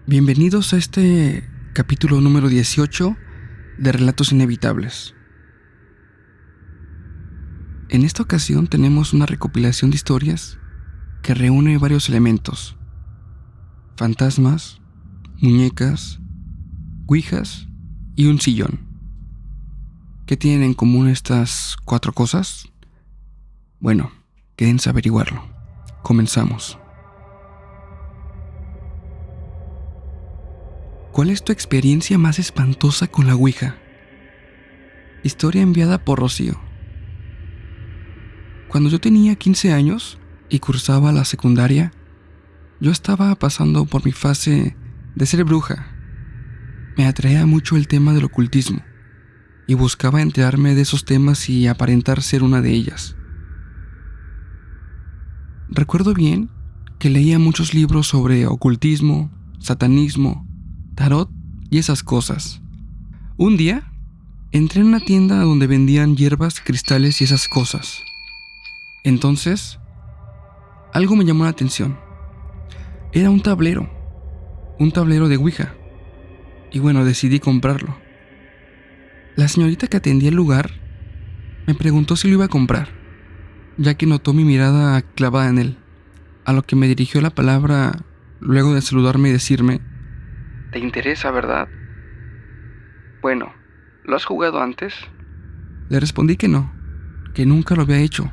Bienvenidos a este capítulo número 18 de Relatos Inevitables. En esta ocasión tenemos una recopilación de historias que reúne varios elementos: fantasmas, muñecas, ouijas y un sillón. ¿Qué tienen en común estas 4 cosas? Bueno, quédense a averiguarlo. Comenzamos. ¿Cuál es tu experiencia más espantosa con la ouija? Historia enviada por Rocío. Cuando yo tenía 15 años y cursaba la secundaria, yo estaba pasando por mi fase de ser bruja. Me atraía mucho el tema del ocultismo y buscaba enterarme de esos temas y aparentar ser una de ellas. Recuerdo bien que leía muchos libros sobre ocultismo, satanismo, tarot y esas cosas. Un día entré en una tienda donde vendían hierbas, cristales y esas cosas. Entonces, algo me llamó la atención. Era un tablero de ouija. Y bueno, decidí comprarlo. La señorita que atendía el lugar me preguntó si lo iba a comprar, ya que notó mi mirada clavada en él, a lo que me dirigió la palabra luego de saludarme y decirme: ¿te interesa, verdad? Bueno, ¿lo has jugado antes? Le respondí que no, que nunca lo había hecho,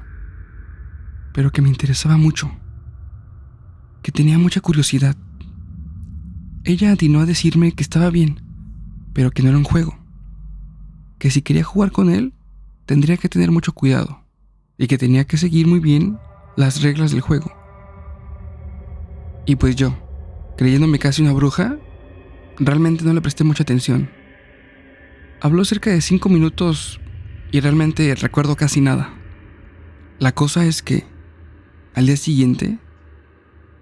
pero que me interesaba mucho, que tenía mucha curiosidad. Ella atinó a decirme que estaba bien, pero que no era un juego, que si quería jugar con él, tendría que tener mucho cuidado, y que tenía que seguir muy bien las reglas del juego. Y pues yo, creyéndome casi una bruja, realmente no le presté mucha atención. Habló cerca de 5 minutos y realmente recuerdo casi nada. La cosa es que, al día siguiente,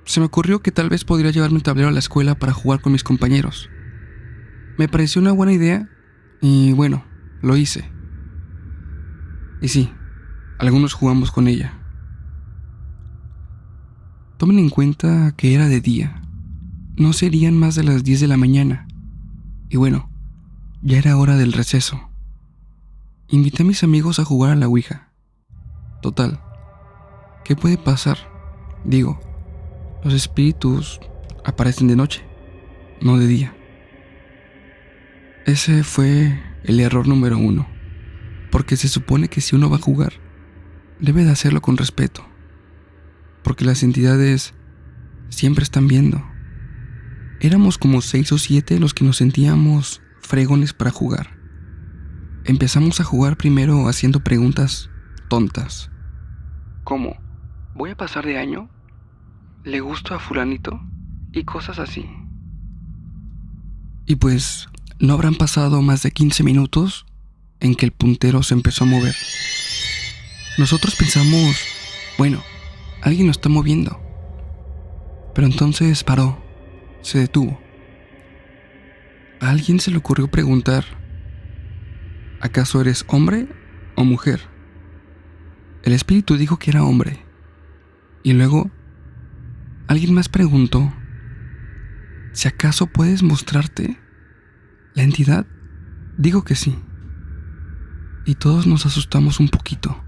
se me ocurrió que tal vez podría llevarme un tablero a la escuela para jugar con mis compañeros. Me pareció una buena idea y bueno, lo hice. Y sí, algunos jugamos con ella. Tomen en cuenta que era de día. No serían más de las 10 de la mañana. Y bueno, ya era hora del receso. Invité a mis amigos a jugar a la ouija. Total, ¿qué puede pasar? Digo, los espíritus aparecen de noche, no de día. Ese fue el error número 1, porque se supone que si uno va a jugar, debe de hacerlo con respeto, porque las entidades siempre están viendo. Éramos como 6 o 7 los que nos sentíamos fregones para jugar. Empezamos a jugar primero haciendo preguntas tontas. ¿Cómo? ¿Voy a pasar de año? ¿Le gusto a fulanito? Y cosas así. Y pues, no habrán pasado más de 15 minutos en que el puntero se empezó a mover. Nosotros pensamos, bueno, alguien lo está moviendo. Pero entonces paró, se detuvo. A alguien se le ocurrió preguntar: ¿acaso eres hombre o mujer? El espíritu dijo que era hombre. Y luego, alguien más preguntó: ¿si acaso puedes mostrarte? La entidad dijo que sí. Y todos nos asustamos un poquito.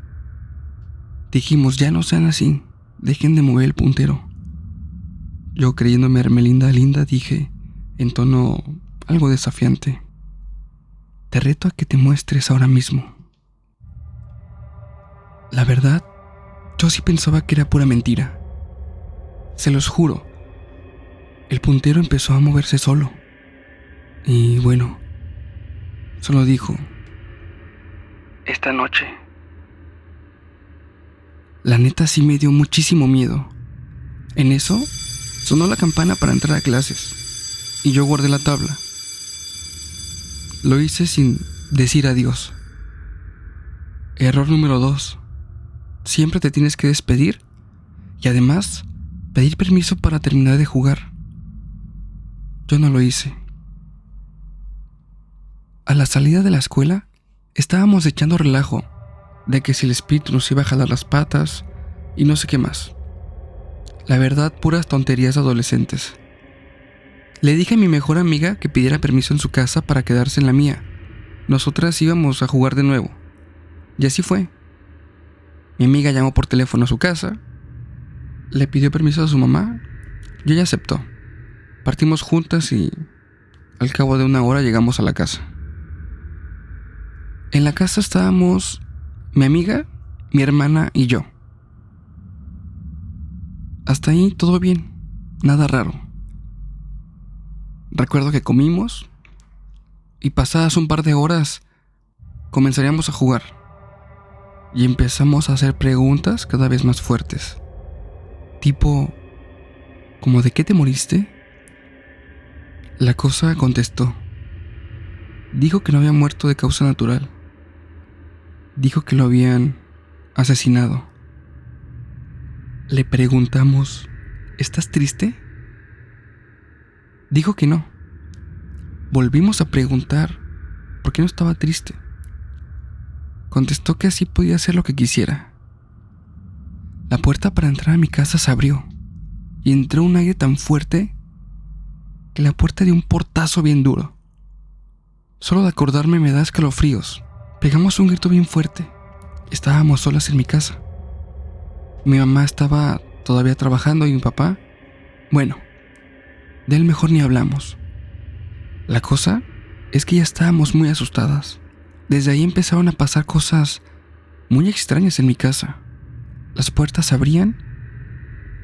Dijimos: ya no sean así, dejen de mover el puntero. Yo, creyéndome Hermelinda linda, dije en tono algo desafiante: te reto a que te muestres ahora mismo. La verdad, yo sí pensaba que era pura mentira. Se los juro, el puntero empezó a moverse solo. Y bueno, solo dijo: esta noche. La neta sí me dio muchísimo miedo. En eso, sonó la campana para entrar a clases, y yo guardé la tabla. Lo hice sin decir adiós. Error número 2. Siempre te tienes que despedir y además pedir permiso para terminar de jugar. Yo no lo hice. A la salida de la escuela, estábamos echando relajo de que si el espíritu nos iba a jalar las patas y no sé qué más. La verdad, puras tonterías adolescentes. Le dije a mi mejor amiga que pidiera permiso en su casa para quedarse en la mía. Nosotras íbamos a jugar de nuevo. Y así fue. Mi amiga llamó por teléfono a su casa, le pidió permiso a su mamá y ella aceptó. Partimos juntas y al cabo de 1 hora llegamos a la casa. En la casa estábamos mi amiga, mi hermana y yo. Hasta ahí todo bien, nada raro. Recuerdo que comimos y pasadas un par de horas comenzaríamos a jugar y empezamos a hacer preguntas cada vez más fuertes. Tipo, ¿cómo de qué te moriste? La cosa contestó. Dijo que no había muerto de causa natural. Dijo que lo habían asesinado. Le preguntamos, ¿estás triste? Dijo que no. Volvimos a preguntar por qué no estaba triste. Contestó que así podía hacer lo que quisiera. La puerta para entrar a mi casa se abrió y entró un aire tan fuerte que la puerta dio un portazo bien duro. Solo de acordarme me da escalofríos. Pegamos un grito bien fuerte. Estábamos solas en mi casa. Mi mamá estaba todavía trabajando y mi papá, bueno, de él mejor ni hablamos. La cosa es que ya estábamos muy asustadas. Desde ahí empezaron a pasar cosas muy extrañas en mi casa. Las puertas se abrían,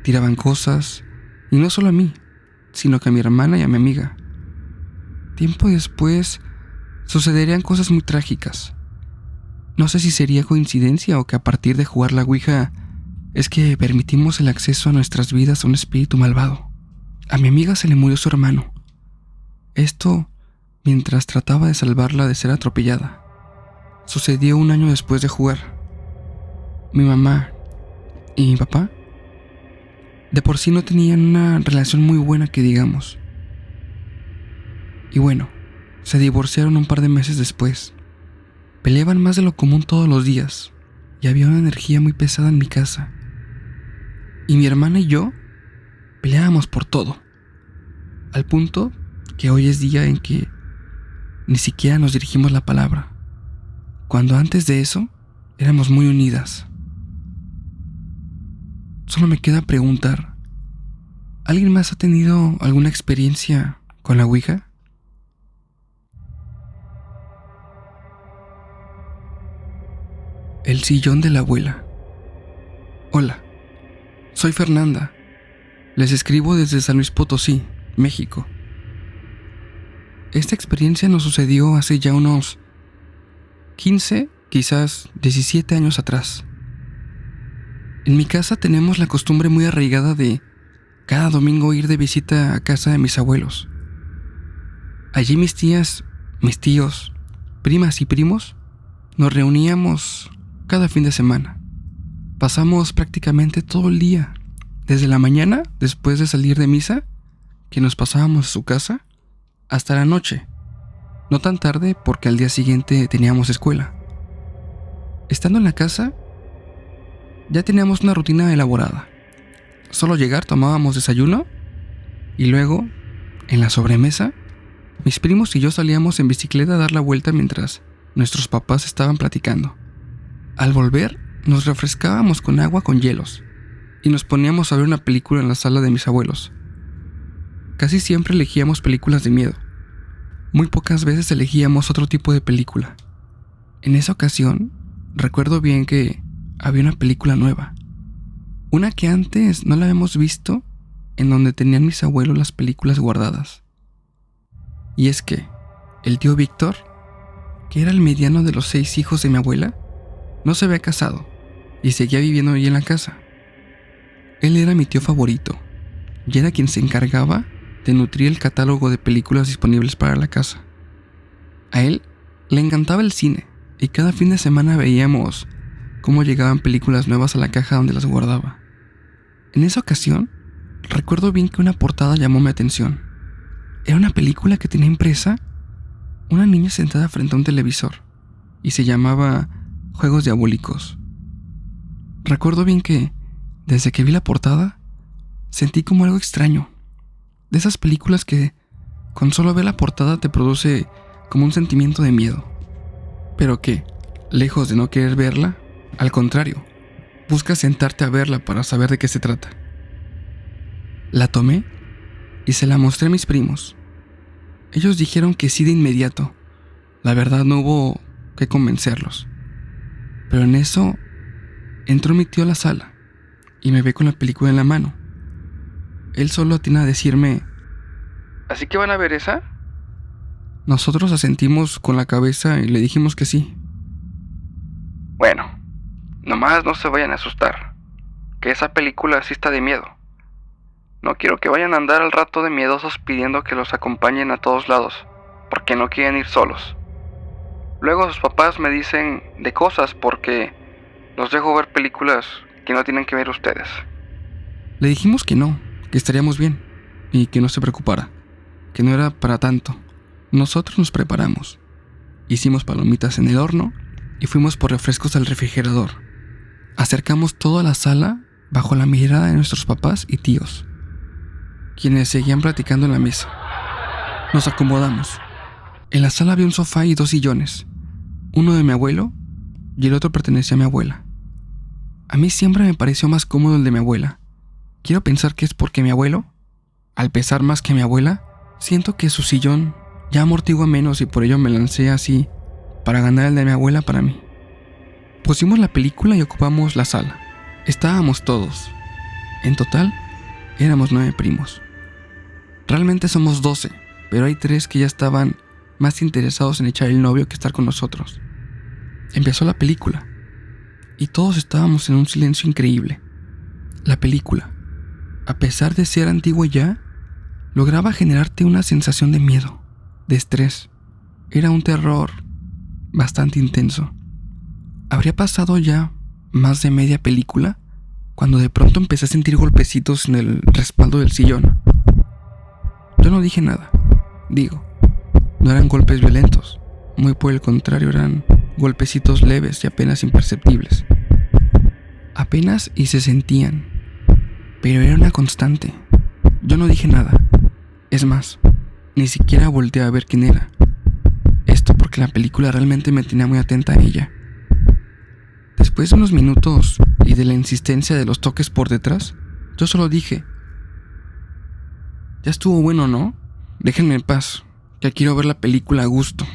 tiraban cosas, y no solo a mí, sino que a mi hermana y a mi amiga. Tiempo después sucederían cosas muy trágicas. No sé si sería coincidencia o que a partir de jugar la Ouija es que permitimos el acceso a nuestras vidas a un espíritu malvado. A mi amiga se le murió su hermano. Esto mientras trataba de salvarla de ser atropellada. Sucedió 1 año después de jugar. Mi mamá y mi papá de por sí no tenían una relación muy buena que digamos. Y bueno, se divorciaron un par de meses después. Peleaban más de lo común todos los días y había una energía muy pesada en mi casa. Y mi hermana y yo peleábamos por todo, al punto que hoy es día en que ni siquiera nos dirigimos la palabra, cuando antes de eso éramos muy unidas. Solo me queda preguntar, ¿alguien más ha tenido alguna experiencia con la Ouija? El sillón de la abuela. Hola, soy Fernanda. Les escribo desde San Luis Potosí, México. Esta experiencia nos sucedió hace ya unos 15, quizás 17 años atrás. En mi casa tenemos la costumbre muy arraigada de cada domingo ir de visita a casa de mis abuelos. Allí mis tías, mis tíos, primas y primos nos reuníamos cada fin de semana. Pasamos prácticamente todo el día, desde la mañana, después de salir de misa, que nos pasábamos a su casa, hasta la noche. No tan tarde porque al día siguiente teníamos escuela. Estando en la casa, ya teníamos una rutina elaborada. Solo llegar, tomábamos desayuno y luego, en la sobremesa, mis primos y yo salíamos en bicicleta a dar la vuelta mientras nuestros papás estaban platicando. Al volver, nos refrescábamos con agua con hielos y nos poníamos a ver una película en la sala de mis abuelos. Casi siempre elegíamos películas de miedo. Muy pocas veces elegíamos otro tipo de película. En esa ocasión, recuerdo bien que había una película nueva. Una que antes no la habíamos visto, en donde tenían mis abuelos las películas guardadas. Y es que el tío Víctor, que era el mediano de los 6 hijos de mi abuela, no se había casado y seguía viviendo allí en la casa. Él era mi tío favorito y era quien se encargaba de nutrir el catálogo de películas disponibles para la casa. A él le encantaba el cine y cada fin de semana veíamos cómo llegaban películas nuevas a la caja donde las guardaba. En esa ocasión, recuerdo bien que una portada llamó mi atención. Era una película que tenía impresa una niña sentada frente a un televisor y se llamaba Juegos Diabólicos. Recuerdo bien que, desde que vi la portada, sentí como algo extraño, de esas películas que Con solo ver la portada te produce como un sentimiento de miedo. Pero que, lejos de no querer verla, al contrario, buscas sentarte a verla para saber de qué se trata. La tomé y se la mostré a mis primos. Ellos dijeron que sí de inmediato. La verdad no hubo que convencerlos. Pero en eso entró mi tío a la sala y me ve con la película en la mano. Él solo atina a decirme: ¿así que van a ver esa? Nosotros asentimos con la cabeza y le dijimos que sí. Bueno, nomás no se vayan a asustar, que esa película sí está de miedo. No quiero que vayan a andar al rato de miedosos pidiendo que los acompañen a todos lados, porque no quieren ir solos. Luego sus papás me dicen de cosas porque los dejo ver películas que no tienen que ver ustedes. Le dijimos que no, que estaríamos bien y que no se preocupara, que no era para tanto. Nosotros nos preparamos, hicimos palomitas en el horno y fuimos por refrescos al refrigerador. Acercamos toda la sala bajo la mirada de nuestros papás y tíos, quienes seguían platicando en la mesa. Nos acomodamos. En la sala había un sofá y 2 sillones, uno de mi abuelo y el otro pertenecía a mi abuela. A mí siempre me pareció más cómodo el de mi abuela. Quiero pensar que es porque mi abuelo, al pesar más que mi abuela, siento que su sillón ya amortigua menos y por ello me lancé así para ganar el de mi abuela para mí. Pusimos la película y ocupamos la sala. Estábamos todos. En total, éramos 9 primos. Realmente somos 12, pero hay 3 que ya estaban más interesados en echar el novio que estar con nosotros. Empezó la película y todos estábamos en un silencio increíble. La película, a pesar de ser antigua ya, lograba generarte una sensación de miedo, de estrés. Era un terror bastante intenso. Habría pasado ya más de media película cuando de pronto empecé a sentir golpecitos en el respaldo del sillón. Yo no dije nada. Digo, no eran golpes violentos, muy por el contrario, eran golpecitos leves y apenas imperceptibles. Apenas y se sentían, pero era una constante. Yo no dije nada. Es más, ni siquiera volteé a ver quién era. Esto porque la película realmente me tenía muy atenta a ella. Después de unos minutos y de la insistencia de los toques por detrás, yo solo dije: ya estuvo bueno, ¿no? Déjenme en paz, que quiero ver la película a gusto.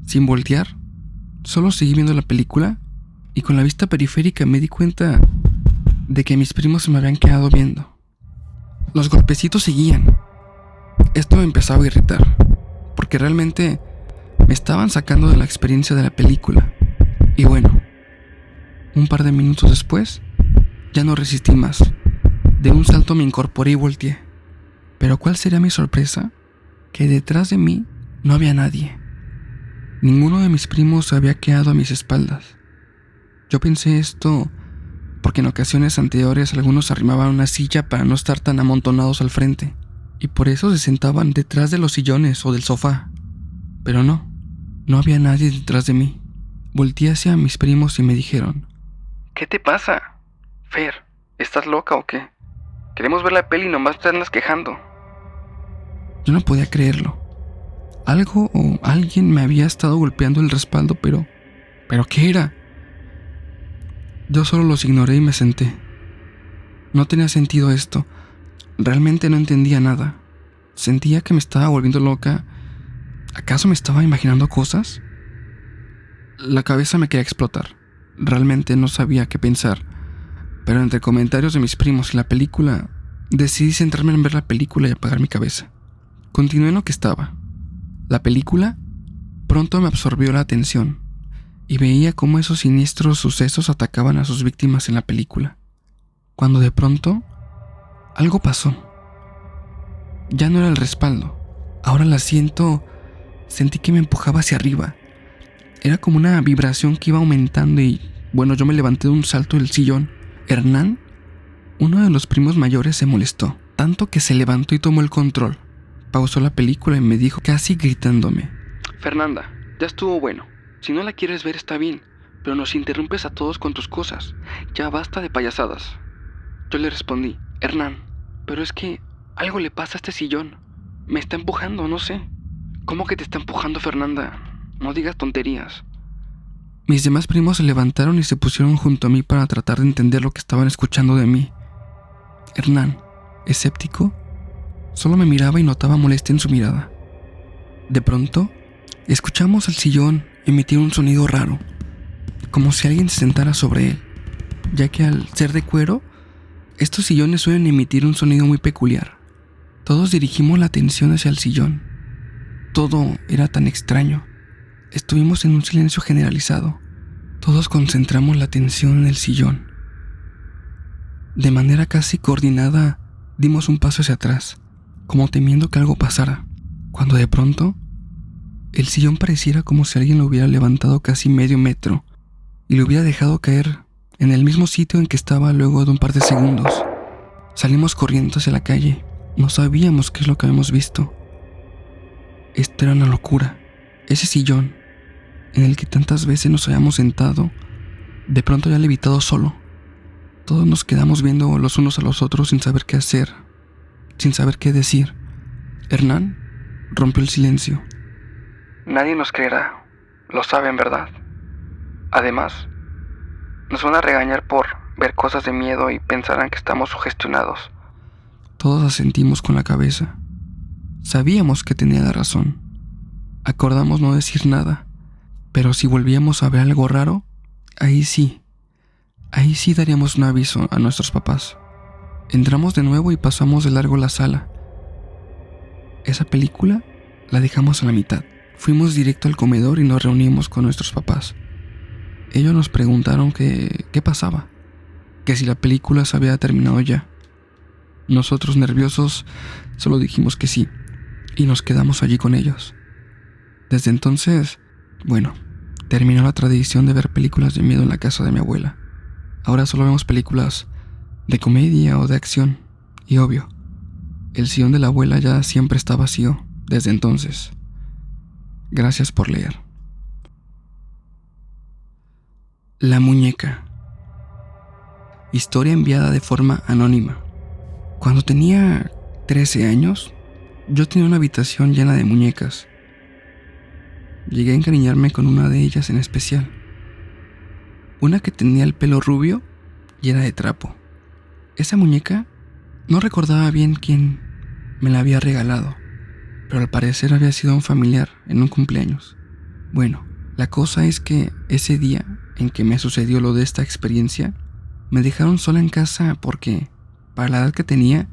Sin voltear, solo seguí viendo la película y con la vista periférica me di cuenta de que mis primos se me habían quedado viendo. Los golpecitos seguían. Esto me empezaba a irritar, porque realmente me estaban sacando de la experiencia de la película. Y bueno, un par de minutos después, ya no resistí más. De un salto me incorporé y volteé. Pero ¿cuál sería mi sorpresa? Que detrás de mí no había nadie. Ninguno de mis primos se había quedado a mis espaldas. Yo pensé esto porque en ocasiones anteriores algunos arrimaban una silla para no estar tan amontonados al frente, y por eso se sentaban detrás de los sillones o del sofá. Pero no había nadie detrás de mí. Volteé hacia mis primos y me dijeron: ¿qué te pasa? Fer, ¿estás loca o qué? Queremos ver la peli y nomás te andas quejando. Yo no podía creerlo. Algo o alguien me había estado golpeando el respaldo, pero ¿qué era? Yo solo los ignoré y me senté. No tenía sentido esto. Realmente no entendía nada. Sentía que me estaba volviendo loca. ¿Acaso me estaba imaginando cosas? La cabeza me quería explotar. Realmente no sabía qué pensar. Pero entre comentarios de mis primos y la película, decidí centrarme en ver la película y apagar mi cabeza. Continué en lo que estaba. La película pronto me absorbió la atención y veía cómo esos siniestros sucesos atacaban a sus víctimas en la película. Cuando de pronto, algo pasó. Ya no era el respaldo. Ahora el asiento sentí que me empujaba hacia arriba. Era como una vibración que iba aumentando y, bueno, yo me levanté de un salto del sillón. Hernán, uno de los primos mayores, se molestó, tanto que se levantó y tomó el control. Pausó la película y me dijo, casi gritándome: Fernanda, ya estuvo bueno. Si no la quieres ver está bien, pero nos interrumpes a todos con tus cosas. Ya basta de payasadas. Yo le respondí: Hernán, pero es que algo le pasa a este sillón. Me está empujando, no sé. ¿Cómo que te está empujando, Fernanda? No digas tonterías. Mis demás primos se levantaron y se pusieron junto a mí para tratar de entender lo que estaban escuchando de mí. Hernán, escéptico, solo me miraba y notaba molestia en su mirada. De pronto, escuchamos el sillón emitir un sonido raro, como si alguien se sentara sobre él, ya que al ser de cuero, estos sillones suelen emitir un sonido muy peculiar. Todos dirigimos la atención hacia el sillón. Todo era tan extraño. Estuvimos en un silencio generalizado. Todos concentramos la atención en el sillón. De manera casi coordinada, dimos un paso hacia atrás, como temiendo que algo pasara, cuando de pronto, el sillón pareciera como si alguien lo hubiera levantado casi medio metro y lo hubiera dejado caer en el mismo sitio en que estaba luego de un par de segundos. Salimos corriendo hacia la calle. No sabíamos qué es lo que habíamos visto. Esto era una locura. Ese sillón, en el que tantas veces nos habíamos sentado, de pronto había levitado solo. Todos nos quedamos viendo los unos a los otros sin saber qué hacer, sin saber qué decir. Hernán rompió el silencio. Nadie nos creerá, lo saben, ¿verdad? Además, nos van a regañar por ver cosas de miedo y pensarán que estamos sugestionados. Todos asentimos con la cabeza. Sabíamos que tenía la razón. Acordamos no decir nada, pero si volvíamos a ver algo raro, ahí sí daríamos un aviso a nuestros papás. Entramos de nuevo y pasamos de largo la sala. Esa película la dejamos a la mitad. Fuimos directo al comedor y nos reunimos con nuestros papás. Ellos nos preguntaron qué pasaba, que si la película se había terminado ya. Nosotros, nerviosos, solo dijimos que sí, y nos quedamos allí con ellos. Desde entonces, terminó la tradición de ver películas de miedo en la casa de mi abuela. Ahora solo vemos películas de comedia o de acción, y obvio, el sillón de la abuela ya siempre está vacío desde entonces. Gracias por leer. La muñeca. Historia enviada de forma anónima. Cuando tenía 13 años, yo tenía una habitación llena de muñecas. Llegué a encariñarme con una de ellas en especial. Una que tenía el pelo rubio y era de trapo. Esa muñeca no recordaba bien quién me la había regalado, pero al parecer había sido un familiar en un cumpleaños. Bueno, la cosa es que ese día en que me sucedió lo de esta experiencia, me dejaron sola en casa porque, para la edad que tenía,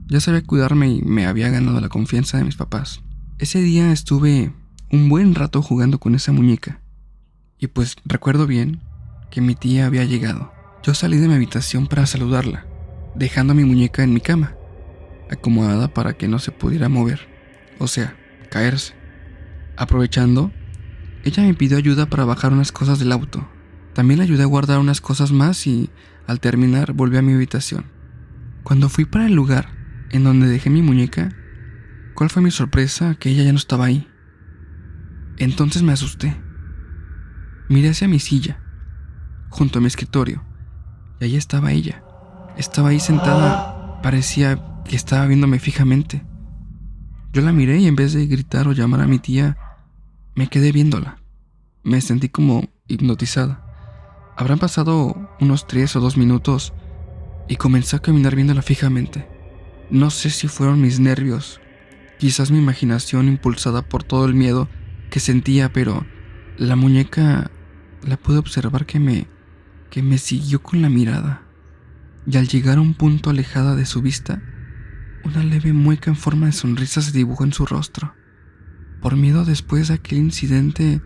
ya sabía cuidarme y me había ganado la confianza de mis papás. Ese día estuve un buen rato jugando con esa muñeca. Y pues recuerdo bien que mi tía había llegado. Yo salí de mi habitación para saludarla, dejando a mi muñeca en mi cama, acomodada para que no se pudiera mover, o sea, caerse. Aprovechando, ella me pidió ayuda para bajar unas cosas del auto. También le ayudé a guardar unas cosas más y, al terminar, volví a mi habitación. Cuando fui para el lugar en donde dejé mi muñeca, ¿cuál fue mi sorpresa? Que ella ya no estaba ahí. Entonces me asusté. Miré hacia mi silla, junto a mi escritorio, y ahí estaba ella. Estaba ahí sentada, parecía que estaba viéndome fijamente. Yo la miré y en vez de gritar o llamar a mi tía, me quedé viéndola. Me sentí como hipnotizada. Habrán pasado unos 3 o 2 minutos y comencé a caminar viéndola fijamente. No sé si fueron mis nervios, quizás mi imaginación impulsada por todo el miedo que sentía, pero la muñeca la pude observar que me siguió con la mirada. Y al llegar a un punto alejada de su vista, una leve mueca en forma de sonrisa se dibujó en su rostro. Por miedo después de aquel incidente,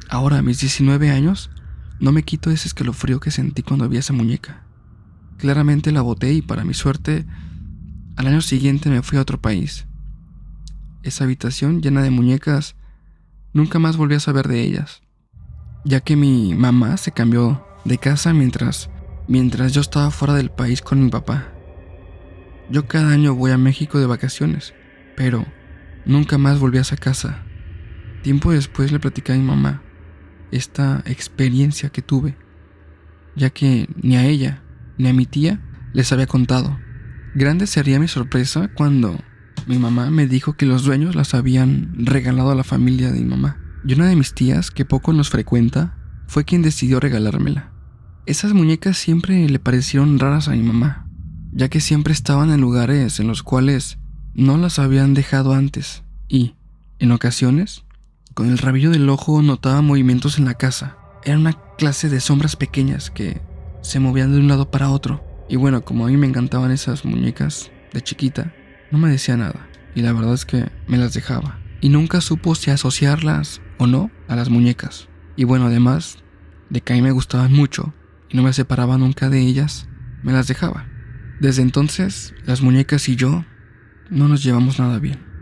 ahora a mis 19 años, no me quito ese escalofrío que sentí cuando vi esa muñeca. Claramente la boté y para mi suerte, al año siguiente me fui a otro país. Esa habitación llena de muñecas, nunca más volví a saber de ellas, ya que mi mamá se cambió de casa mientras yo estaba fuera del país con mi papá. Yo cada año voy a México de vacaciones, pero nunca más volví a esa casa. Tiempo después le platicé a mi mamá esta experiencia que tuve, ya que ni a ella ni a mi tía les había contado. Grande sería mi sorpresa cuando mi mamá me dijo que los dueños las habían regalado a la familia de mi mamá. Y una de mis tías, que poco nos frecuenta, fue quien decidió regalármela. Esas muñecas siempre le parecieron raras a mi mamá, ya que siempre estaban en lugares en los cuales no las habían dejado antes. Y, en ocasiones, con el rabillo del ojo notaba movimientos en la casa. Era una clase de sombras pequeñas que se movían de un lado para otro. Y bueno, como a mí me encantaban esas muñecas de chiquita, no me decía nada. Y la verdad es que me las dejaba. Y nunca supo si asociarlas o no a las muñecas. Y bueno, además de que a mí me gustaban mucho y no me separaba nunca de ellas, me las dejaba. Desde entonces, las muñecas y yo no nos llevamos nada bien.